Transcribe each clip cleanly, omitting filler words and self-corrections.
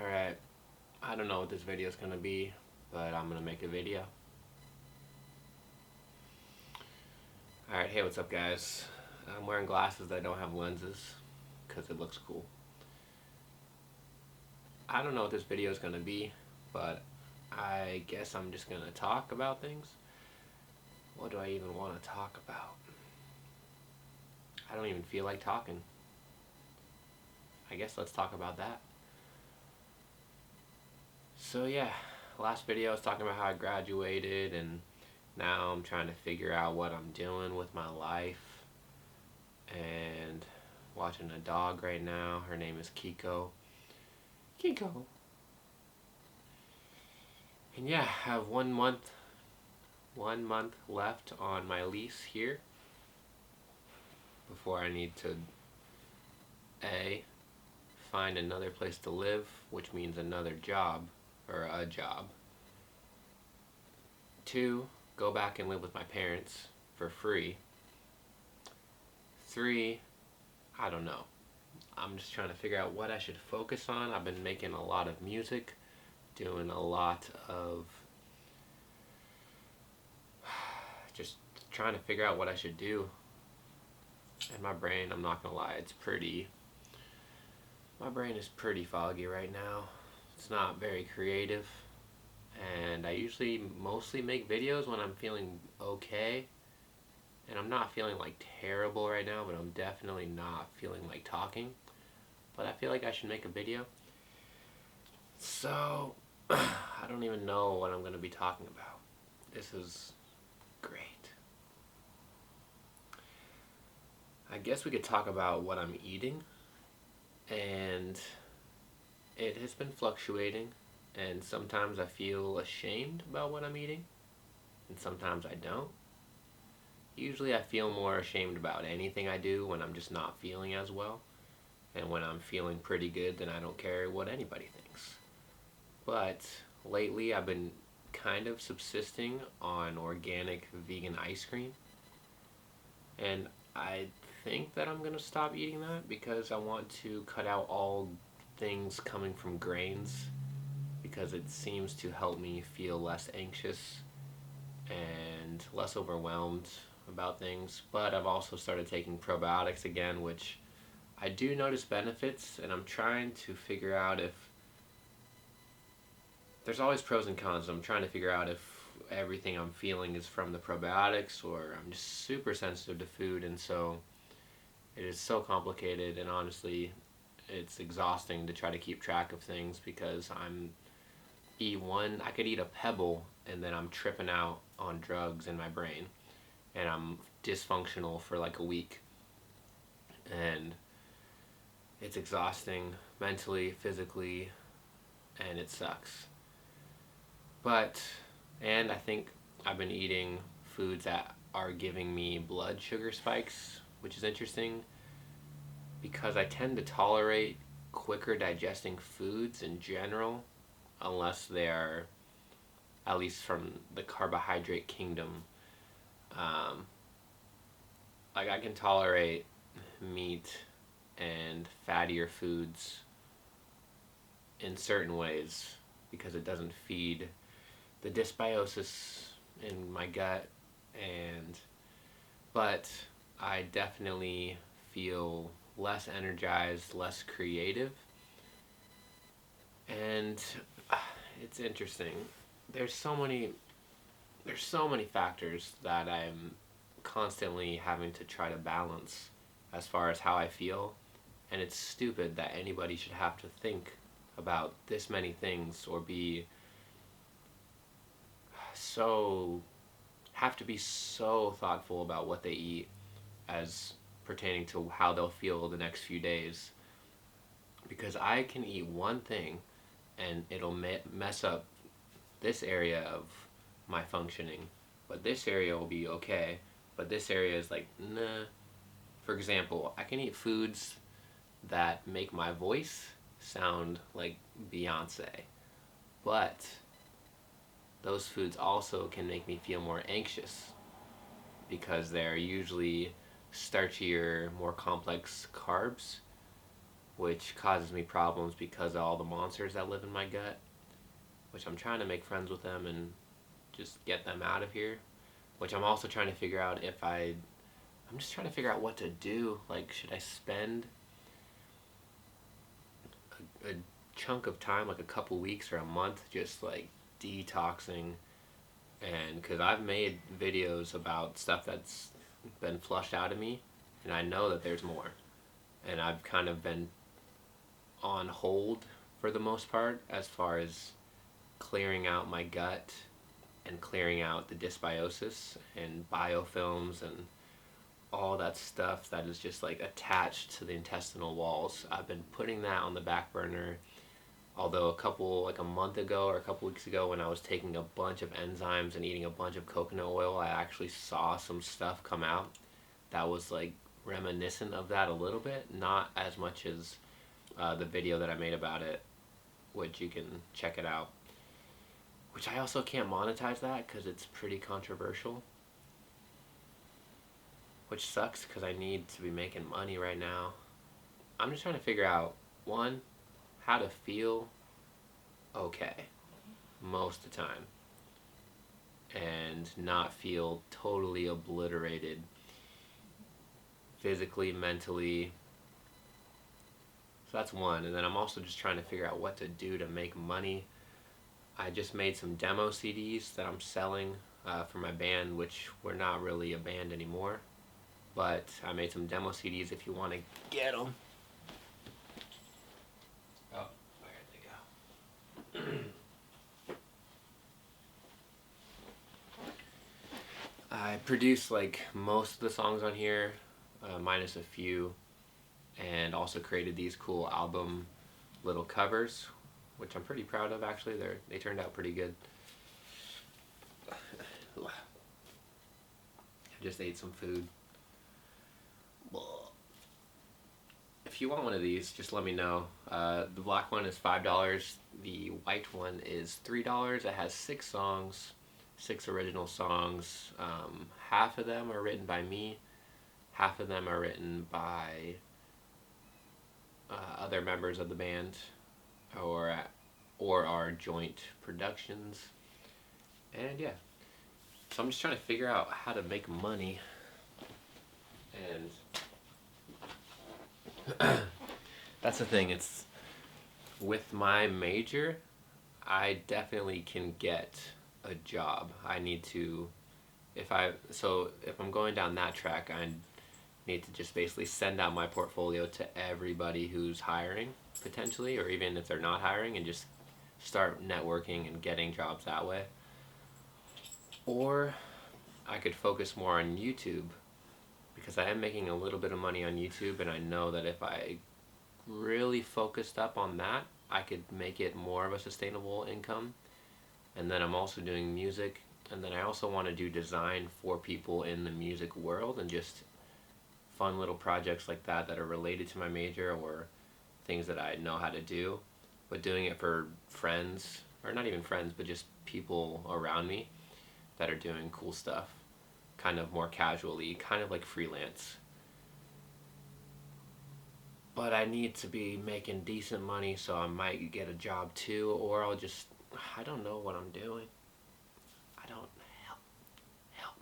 Alright, I don't know what this video is going to be, but I'm going to make a video. Alright, hey, what's up guys? I'm wearing glasses that don't have lenses because it looks cool. I don't know what this video is going to be, but I guess I'm just going to talk about things. What do I even want to talk about? I don't even feel like talking. I guess let's talk about that. So yeah, last video I was talking about how I graduated, and now I'm trying to figure out what I'm doing with my life, and watching a dog right now. Her name is Kiko. And yeah, I have 1 month left on my lease here before I need to find another place to live, which means another job, or a job. 2, go back and live with my parents for free. 3, I don't know. I'm just trying to figure out what I should focus on. I've been making a lot of music, doing a lot of just trying to figure out what I should do. And my brain, I'm not gonna lie, my brain is pretty foggy right now. It's not very creative, and I usually mostly make videos when I'm feeling okay, and I'm not feeling like terrible right now, but I'm definitely not feeling like talking. But I feel like I should make a video, so I don't even know what I'm going to be talking about. This is great. I guess we could talk about what I'm eating, and it has been fluctuating, and sometimes I feel ashamed about what I'm eating, and sometimes I don't. Usually I feel more ashamed about anything I do when I'm just not feeling as well, and when I'm feeling pretty good, then I don't care what anybody thinks. But lately I've been kind of subsisting on organic vegan ice cream, and I think that I'm gonna stop eating that because I want to cut out all things coming from grains, because it seems to help me feel less anxious and less overwhelmed about things. But I've also started taking probiotics again, which I do notice benefits, and I'm trying to figure out if there's always pros and cons. I'm trying to figure out if everything I'm feeling is from the probiotics, or I'm just super sensitive to food, and so it is so complicated, and honestly it's exhausting to try to keep track of things, because I could eat a pebble and then I'm tripping out on drugs in my brain, and I'm dysfunctional for like a week, and it's exhausting mentally, physically, and it sucks. And I think I've been eating foods that are giving me blood sugar spikes, which is interesting because I tend to tolerate quicker digesting foods in general, unless they are, at least from the carbohydrate kingdom. Like I can tolerate meat and fattier foods in certain ways because it doesn't feed the dysbiosis in my gut, but I definitely feel less energized, less creative, and it's interesting. There's so many factors that I'm constantly having to try to balance as far as how I feel, and it's stupid that anybody should have to think about this many things, or have to be so thoughtful about what they eat as pertaining to how they'll feel the next few days. Because I can eat one thing and it'll mess up this area of my functioning, but this area will be okay, but this area is like, nah. For example, I can eat foods that make my voice sound like Beyonce, but those foods also can make me feel more anxious because they're usually starchier, more complex carbs, which causes me problems because of all the monsters that live in my gut, which I'm trying to make friends with them and just get them out of here, which I'm also trying to figure out if I'm just trying to figure out what to do. Like, should I spend a chunk of time, like a couple weeks or a month, just like detoxing? And because I've made videos about stuff that's been flushed out of me, and I know that there's more, and I've kind of been on hold for the most part as far as clearing out my gut and clearing out the dysbiosis and biofilms and all that stuff that is just like attached to the intestinal walls. I've been putting that on the back burner. Although like a month ago or a couple weeks ago, when I was taking a bunch of enzymes and eating a bunch of coconut oil, I actually saw some stuff come out that was like reminiscent of that a little bit. Not as much as the video that I made about it, which you can check it out. Which I also can't monetize that because it's pretty controversial. Which sucks because I need to be making money right now. I'm just trying to figure out, one, how to feel okay most of the time and not feel totally obliterated physically, mentally. So that's one. And then I'm also just trying to figure out what to do to make money. I just made some demo CDs that I'm selling for my band, which we're not really a band anymore. But I made some demo CDs if you want to get them. Oh, there they go. I produced like most of the songs on here, minus a few, and also created these cool album little covers, which I'm pretty proud of actually. They turned out pretty good. I just ate some food. If you want one of these, just let me know. The black one is $5. The white one is $3. It has 6 songs, 6 original songs. Half of them are written by me. Half of them are written by other members of the band, or our joint productions. And yeah, so I'm just trying to figure out how to make money. And that's the thing, it's with my major, I definitely can get a job. I need to, if I'm going down that track, I need to just basically send out my portfolio to everybody who's hiring, potentially, or even if they're not hiring, and just start networking and getting jobs that way. Or I could focus more on YouTube, because I am making a little bit of money on YouTube, and I know that if I really focused up on that, I could make it more of a sustainable income. And then I'm also doing music, and then I also want to do design for people in the music world, and just fun little projects like that that are related to my major, or things that I know how to do, but doing it for friends, or not even friends, but just people around me that are doing cool stuff, kind of more casually, kind of like freelance. But I need to be making decent money, so I might get a job too, or I don't know what I'm doing. Help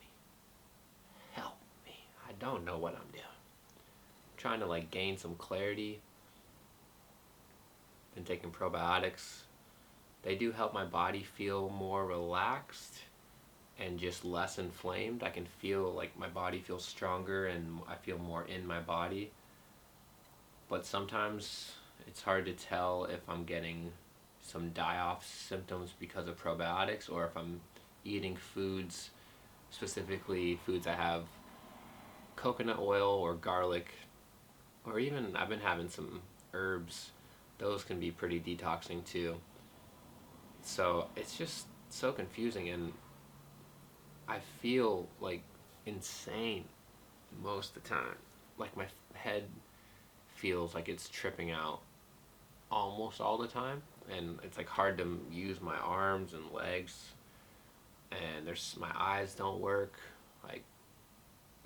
me. Help me. I don't know what I'm doing. I'm trying to like gain some clarity. Been taking probiotics. They do help my body feel more relaxed and just less inflamed. I can feel like my body feels stronger and I feel more in my body. But sometimes it's hard to tell if I'm getting some die-off symptoms because of probiotics, or if I'm eating foods, specifically foods that have coconut oil or garlic, or even I've been having some herbs. Those can be pretty detoxing too. So it's just so confusing, and I feel like insane most of the time. Like my head feels like it's tripping out almost all the time, and it's like hard to use my arms and legs, and my eyes don't work. Like,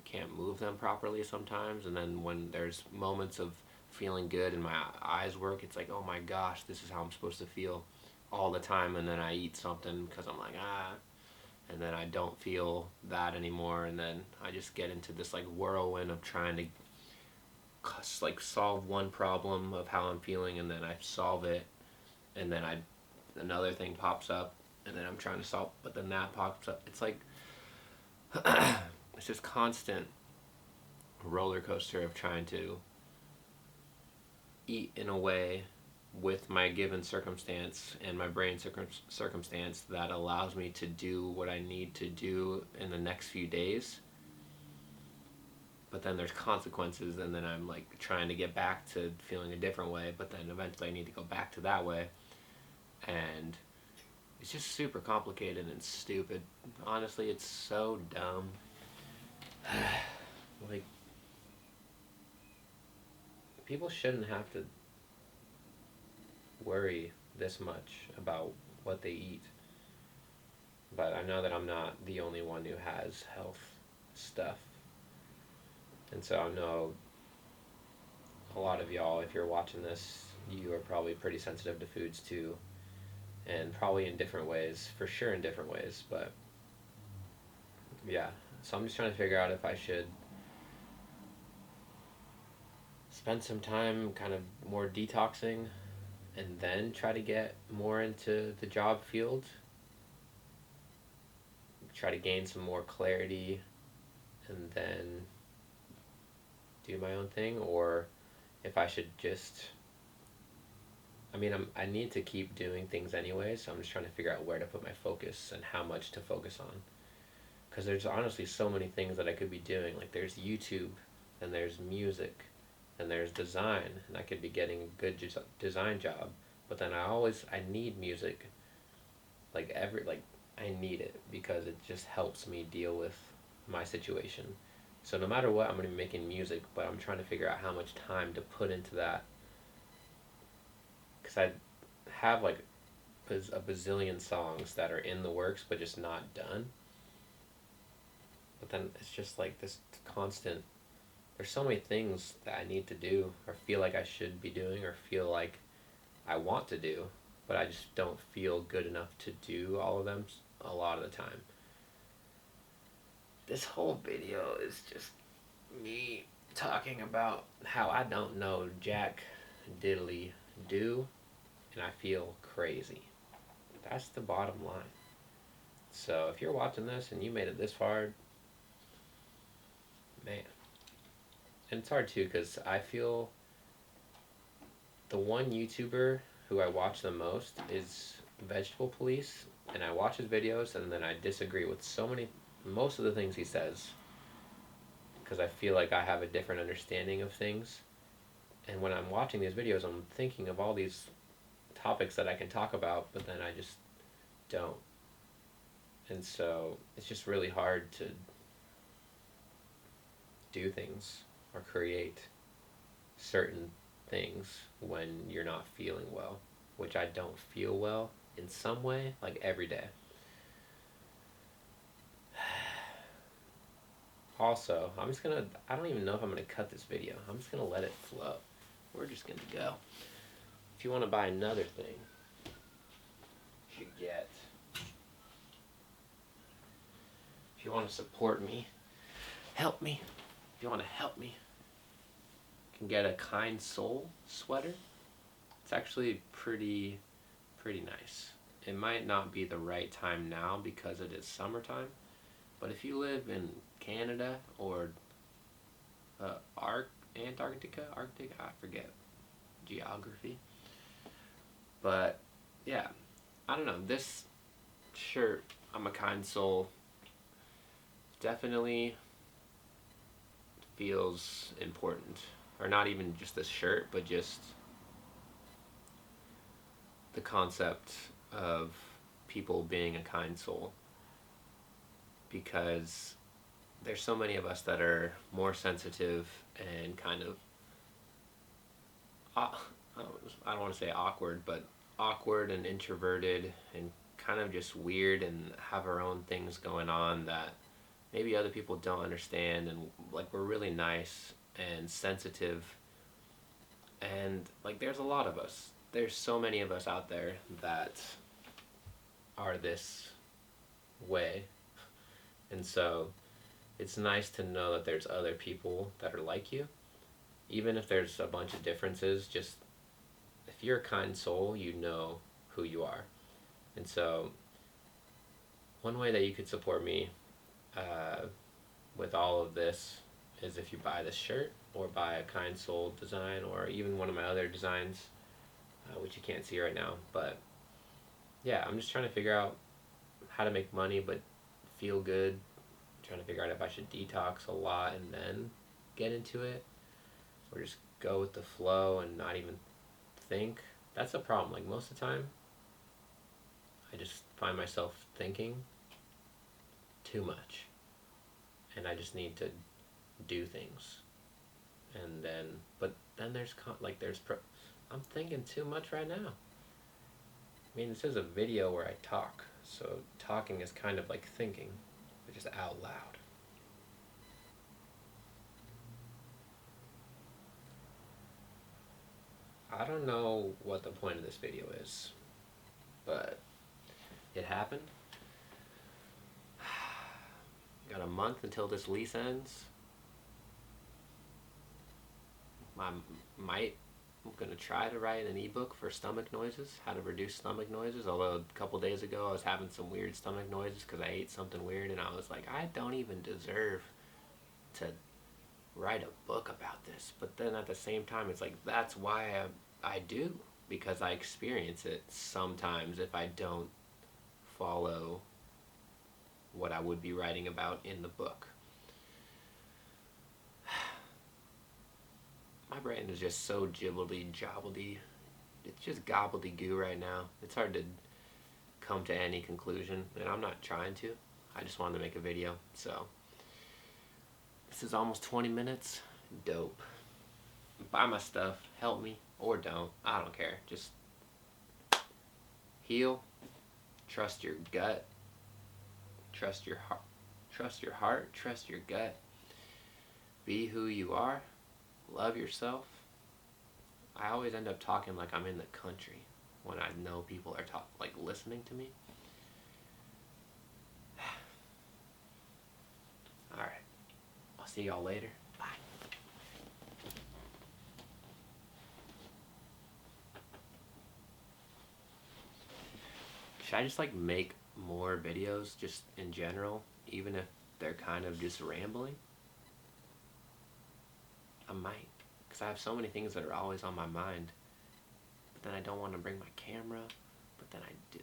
can't move them properly sometimes. And then when there's moments of feeling good and my eyes work, it's like, oh my gosh, this is how I'm supposed to feel all the time. And then I eat something because I'm like, and then I don't feel that anymore. And then I just get into this like whirlwind of trying to like solve one problem of how I'm feeling, and then I solve it, and then another thing pops up, and then I'm trying to solve, but then that pops up. It's like it's just constant roller coaster of trying to eat in a way with my given circumstance and my brain circumstance that allows me to do what I need to do in the next few days. But then there's consequences, and then I'm like trying to get back to feeling a different way, but then eventually I need to go back to that way. And it's just super complicated and stupid. Honestly, it's so dumb. Like, people shouldn't have to worry this much about what they eat. But I know that I'm not the only one who has health stuff. And so I know a lot of y'all, if you're watching this, you are probably pretty sensitive to foods too. And probably in different ways, for sure in different ways. But yeah, so I'm just trying to figure out if I should spend some time kind of more detoxing and then try to get more into the job field, try to gain some more clarity, and then do my own thing, or if I should just, I mean, I need to keep doing things anyway, so I'm just trying to figure out where to put my focus and how much to focus on. Because there's honestly so many things that I could be doing. Like, there's YouTube, and there's music, and there's design, and I could be getting a good design job. But then I need music. Like, I need it because it just helps me deal with my situation. So no matter what, I'm going to be making music, but I'm trying to figure out how much time to put into that. Because I have like a bazillion songs that are in the works, but just not done. But then it's just like this constant, there's so many things that I need to do, or feel like I should be doing, or feel like I want to do, but I just don't feel good enough to do all of them a lot of the time. This whole video is just me talking about how I don't know jack diddly do, and I feel crazy. That's the bottom line. So if you're watching this and you made it this far, man. And it's hard too, because I feel the one YouTuber who I watch the most is Vegetable Police, and I watch his videos and then I disagree with most of the things he says, because I feel like I have a different understanding of things. And when I'm watching these videos, I'm thinking of all these topics that I can talk about, but then I just don't. And so it's just really hard to do things or create certain things when you're not feeling well, which I don't feel well in some way, like every day. Also, I don't even know if I'm gonna cut this video. I'm just gonna let it flow. We're just gonna go. If you want to buy another thing, you should get, if you want to support me, help me, if you want to help me, you can get a Kind Soul sweater. It's actually pretty nice. It might not be the right time now because it is summertime, but if you live in Canada or Antarctica, Arctic, I forget geography. But yeah, I don't know. This shirt, I'm a Kind Soul, definitely feels important. Or not even just this shirt, but just the concept of people being a kind soul. Because there's so many of us that are more sensitive and kind of, I don't want to say awkward, but awkward and introverted and kind of just weird and have our own things going on that maybe other people don't understand. And like, we're really nice and sensitive And like there's a lot of us. There's so many of us out there that are this way. And so it's nice to know that there's other people that are like you. Even if there's a bunch of differences, just if you're a kind soul, you know who you are. And so one way that you could support me uh, with all of this is if you buy this shirt or buy a kind soul design or even one of my other designs, which you can't see right now. But yeah, I'm just trying to figure out how to make money but feel good. I'm trying to figure out if I should detox a lot and then get into it, or just go with the flow and not even think. That's a problem. Like most of the time, I just find myself thinking too much, and I just need to do things. And then, but then I'm thinking too much right now. I mean, this is a video where I talk, so talking is kind of like thinking, but just out loud. I don't know what the point of this video is, but it happened. Got a month until this lease ends. I'm gonna try to write an ebook for stomach noises, how to reduce stomach noises. Although a couple days ago I was having some weird stomach noises because I ate something weird, and I was like, I don't even deserve to write a book about this. But then at the same time, it's like that's why I do, because I experience it sometimes if I don't follow what I would be writing about in the book. My brain is just so gibbledy jobbledy. It's just gobbledygoo right now. It's hard to come to any conclusion, and I'm not trying to. I just wanted to make a video, so this is almost 20 minutes. Dope. Buy my stuff, help me, or don't. I don't care. Just heal, trust your gut, trust your heart, trust your gut. Be who you are. Love yourself. I always end up talking like I'm in the country when I know people are listening to me. Alright. I'll see y'all later. Bye. Should I just make more videos just in general, even if they're kind of just rambling? I might, because I have so many things that are always on my mind, but then I don't want to bring my camera, but then I do.